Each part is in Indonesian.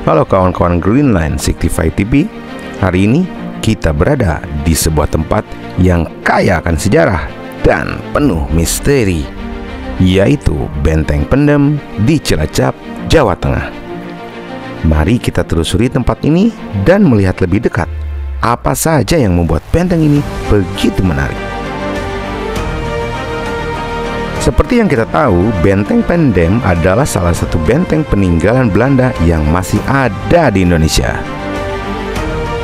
Halo kawan-kawan Greenland 65 TV. Hari ini kita berada di sebuah tempat yang kaya akan sejarah dan penuh misteri, yaitu Benteng Pendem di Cilacap, Jawa Tengah. Mari kita telusuri tempat ini dan melihat lebih dekat apa saja yang membuat benteng ini begitu menarik. Seperti yang kita tahu, Benteng Pendem adalah salah satu benteng peninggalan Belanda yang masih ada di Indonesia.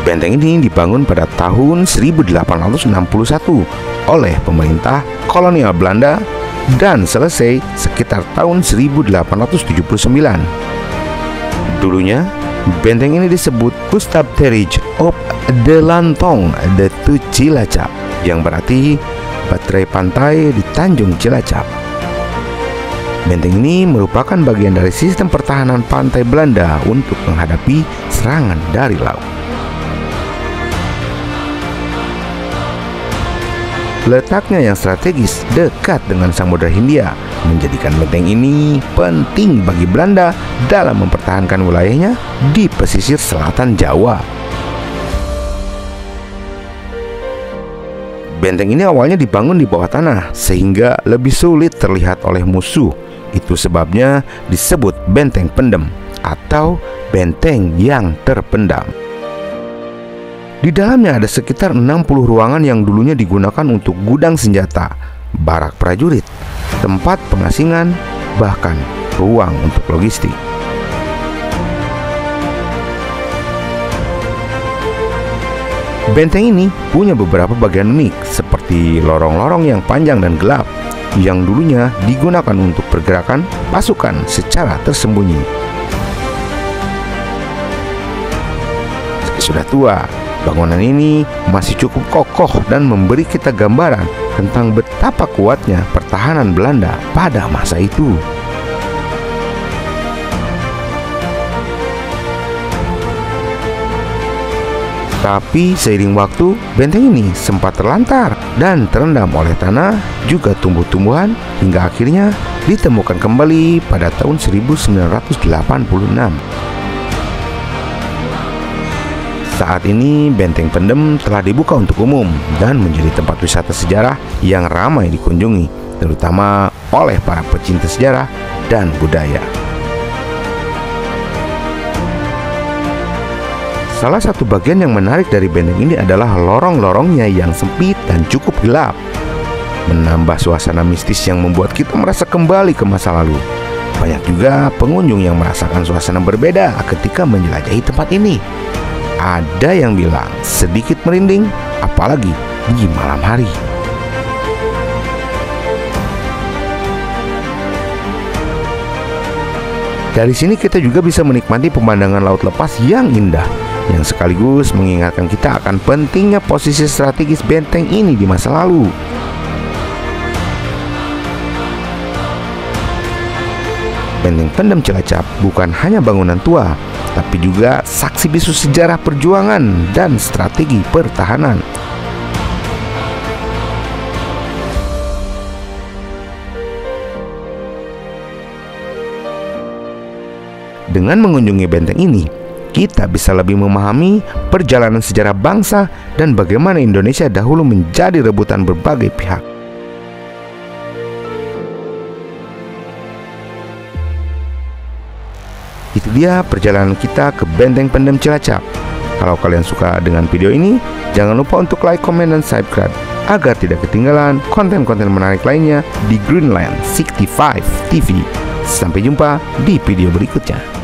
Benteng ini dibangun pada tahun 1861 oleh pemerintah kolonial Belanda dan selesai sekitar tahun 1879. Dulunya, benteng ini disebut Gustav Terich op de Lantong de Cilacap, yang berarti baterai pantai di Tanjung Cilacap. Benteng ini merupakan bagian dari sistem pertahanan pantai Belanda untuk menghadapi serangan dari laut. Letaknya yang strategis dekat dengan Samudra Hindia menjadikan benteng ini penting bagi Belanda dalam mempertahankan wilayahnya di pesisir selatan Jawa. Benteng ini awalnya dibangun di bawah tanah sehingga lebih sulit terlihat oleh musuh. Itu sebabnya disebut Benteng Pendem atau benteng yang terpendam. Di dalamnya ada sekitar 60 ruangan yang dulunya digunakan untuk gudang senjata, barak prajurit, tempat pengasingan, bahkan ruang untuk logistik. Benteng ini punya beberapa bagian unik, seperti lorong-lorong yang panjang dan gelap, yang dulunya digunakan untuk pergerakan pasukan secara tersembunyi. Meski sudah tua, bangunan ini masih cukup kokoh dan memberi kita gambaran tentang betapa kuatnya pertahanan Belanda pada masa itu. Tapi seiring waktu, benteng ini sempat terlantar dan terendam oleh tanah, juga tumbuh-tumbuhan, hingga akhirnya ditemukan kembali pada tahun 1986. Saat ini Benteng Pendem telah dibuka untuk umum dan menjadi tempat wisata sejarah yang ramai dikunjungi, terutama oleh para pecinta sejarah dan budaya. Salah satu bagian yang menarik dari benteng ini adalah lorong-lorongnya yang sempit dan cukup gelap, menambah suasana mistis yang membuat kita merasa kembali ke masa lalu. Banyak juga pengunjung yang merasakan suasana berbeda ketika menjelajahi tempat ini. Ada yang bilang sedikit merinding, apalagi di malam hari. Dari sini kita juga bisa menikmati pemandangan laut lepas yang indah, yang sekaligus mengingatkan kita akan pentingnya posisi strategis benteng ini di masa lalu. Benteng Pendem Cilacap bukan hanya bangunan tua, tapi juga saksi bisu sejarah perjuangan dan strategi pertahanan. Dengan mengunjungi benteng ini, kita bisa lebih memahami perjalanan sejarah bangsa dan bagaimana Indonesia dahulu menjadi rebutan berbagai pihak. Itu dia perjalanan kita ke Benteng Pendem Cilacap. Kalau kalian suka dengan video ini, jangan lupa untuk like, komen, dan subscribe agar tidak ketinggalan konten-konten menarik lainnya di Greenland 65 TV. Sampai jumpa di video berikutnya.